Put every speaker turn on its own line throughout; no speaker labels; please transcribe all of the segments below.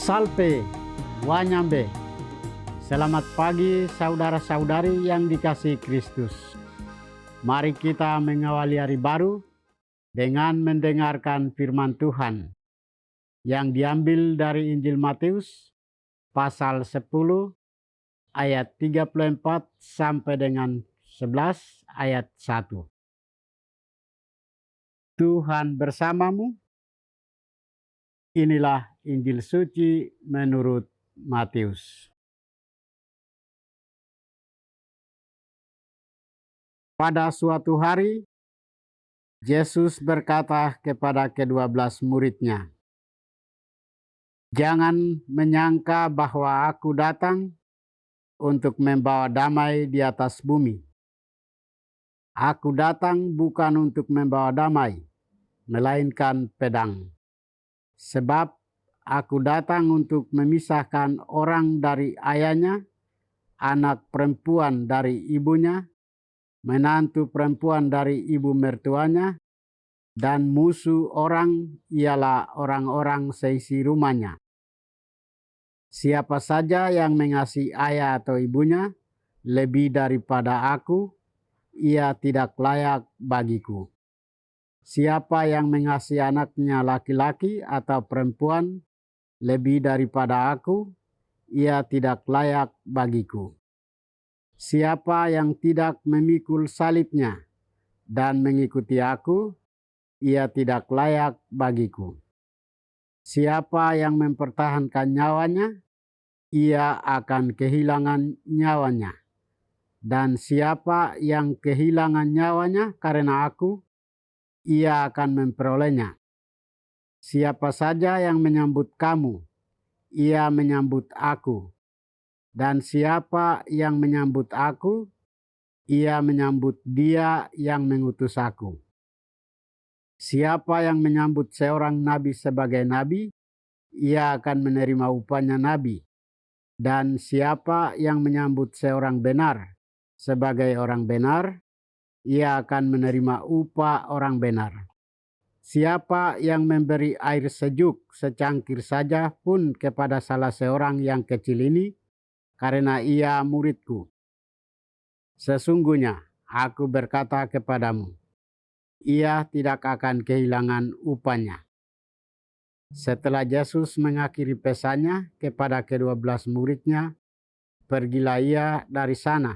Salve, Wanyambe. Selamat pagi saudara-saudari yang dikasihi Kristus. Mari kita mengawali hari baru dengan mendengarkan firman Tuhan yang diambil dari Injil Matius pasal 10 ayat 34 sampai dengan 11 ayat 1. Tuhan bersamamu. Inilah Injil suci menurut Matius. Pada suatu hari, Yesus berkata kepada ke-12 muridnya, "Jangan menyangka bahwa aku datang untuk membawa damai di atas bumi. Aku datang bukan untuk membawa damai, melainkan pedang. Sebab aku datang untuk memisahkan orang dari ayahnya, anak perempuan dari ibunya, menantu perempuan dari ibu mertuanya, dan musuh orang ialah orang-orang seisi rumahnya. Siapa saja yang mengasihi ayah atau ibunya lebih daripada aku, ia tidak layak bagiku. Siapa yang mengasihi anaknya laki-laki atau perempuan lebih daripada aku, ia tidak layak bagiku. Siapa yang tidak memikul salibnya dan mengikuti aku, ia tidak layak bagiku. Siapa yang mempertahankan nyawanya, ia akan kehilangan nyawanya. Dan siapa yang kehilangan nyawanya karena aku, ia akan memperolehnya. Siapa saja yang menyambut kamu, ia menyambut aku. Dan siapa yang menyambut aku, ia menyambut dia yang mengutus aku. Siapa yang menyambut seorang nabi sebagai nabi, ia akan menerima upahnya nabi. Dan siapa yang menyambut seorang benar sebagai orang benar, ia akan menerima upah orang benar. Siapa yang memberi air sejuk secangkir saja pun kepada salah seorang yang kecil ini, karena ia muridku, sesungguhnya aku berkata kepadamu, ia tidak akan kehilangan upahnya." Setelah Yesus mengakhiri pesannya kepada ke-12 muridnya, pergilah ia dari sana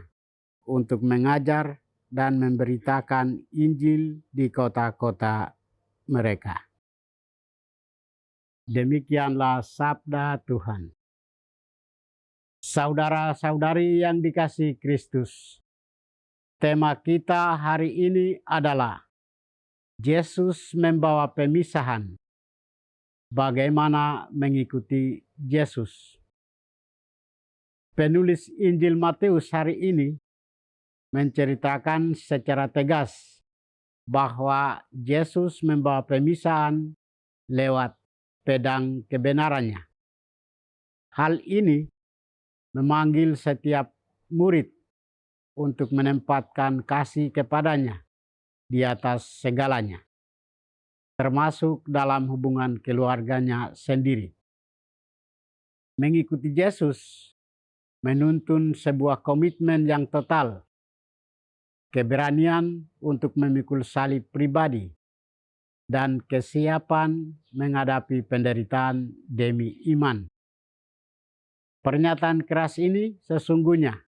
untuk mengajar dan memberitakan Injil di kota-kota mereka. Demikianlah sabda Tuhan. Saudara-saudari yang dikasihi Kristus, tema kita hari ini adalah Yesus membawa pemisahan. Bagaimana mengikuti Yesus? Penulis Injil Matius hari ini menceritakan secara tegas bahwa Yesus membawa pemisahan lewat pedang kebenarannya. Hal ini memanggil setiap murid untuk menempatkan kasih kepadanya di atas segalanya, termasuk dalam hubungan keluarganya sendiri. Mengikuti Yesus menuntun sebuah komitmen yang total, keberanian untuk memikul salib pribadi, dan kesiapan menghadapi penderitaan demi iman. Pernyataan keras ini sesungguhnya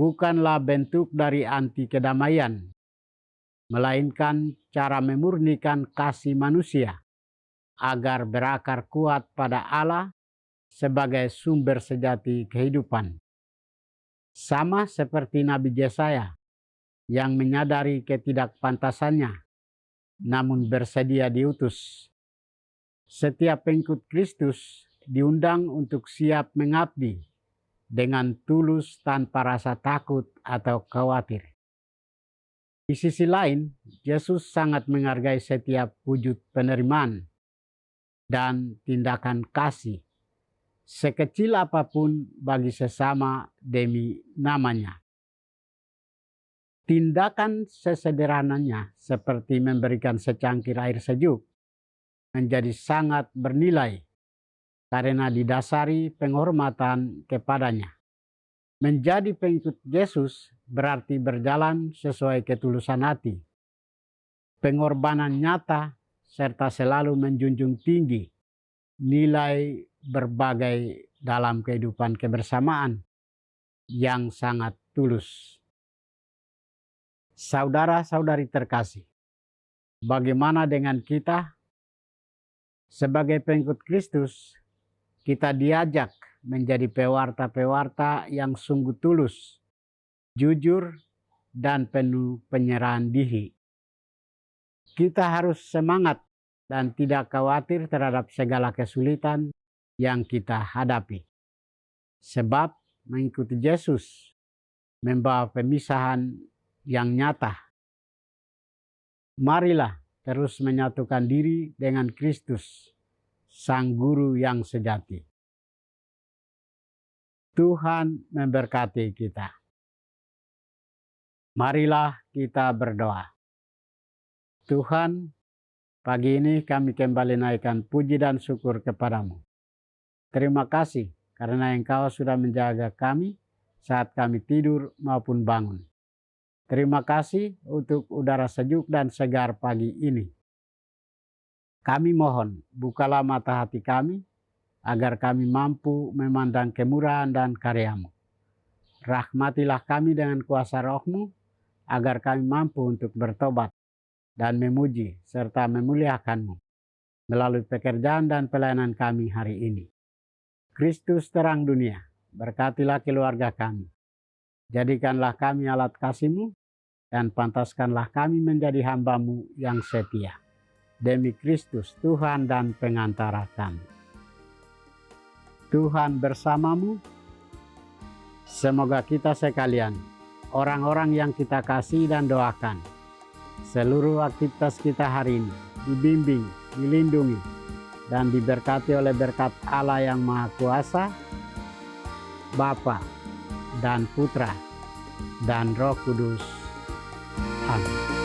bukanlah bentuk dari anti kedamaian, melainkan cara memurnikan kasih manusia agar berakar kuat pada Allah sebagai sumber sejati kehidupan. Sama seperti Nabi Yesaya yang menyadari ketidakpantasannya namun bersedia diutus. Setiap pengikut Kristus diundang untuk siap mengabdi dengan tulus tanpa rasa takut atau khawatir. Di sisi lain, Yesus sangat menghargai setiap wujud penerimaan dan tindakan kasih, sekecil apapun bagi sesama demi namanya. Tindakan sesederhananya seperti memberikan secangkir air sejuk menjadi sangat bernilai karena didasari penghormatan kepadanya. Menjadi pengikut Yesus berarti berjalan sesuai ketulusan hati, pengorbanan nyata, serta selalu menjunjung tinggi nilai berbagai dalam kehidupan kebersamaan yang sangat tulus. Saudara-saudari terkasih, bagaimana dengan kita? Sebagai pengikut Kristus, kita diajak menjadi pewarta-pewarta yang sungguh tulus, jujur, dan penuh penyerahan diri. Kita harus semangat dan tidak khawatir terhadap segala kesulitan yang kita hadapi. Sebab mengikuti Yesus membawa pemisahan yang nyata. Marilah terus menyatukan diri dengan Kristus, Sang Guru yang sejati. Tuhan memberkati kita. Marilah kita berdoa. Tuhan, pagi ini kami kembali naikkan puji dan syukur kepadamu. Terima kasih karena Engkau sudah menjaga kami saat kami tidur maupun bangun. Terima kasih untuk udara sejuk dan segar pagi ini. Kami mohon, bukalah mata hati kami, agar kami mampu memandang kemurahan dan karya-Mu. Rahmatilah kami dengan kuasa Roh-Mu, agar kami mampu untuk bertobat dan memuji serta memuliakan-Mu melalui pekerjaan dan pelayanan kami hari ini. Kristus terang dunia, berkatilah keluarga kami. Jadikanlah kami alat kasih-Mu, dan pantaskanlah kami menjadi hamba-Mu yang setia. Demi Kristus Tuhan dan pengantara kami. Tuhan bersamamu. Semoga kita sekalian, orang-orang yang kita kasih dan doakan, seluruh aktivitas kita hari ini dibimbing, dilindungi, dan diberkati oleh berkat Allah yang Maha Kuasa, Bapa dan Putra dan Roh Kudus. Amin.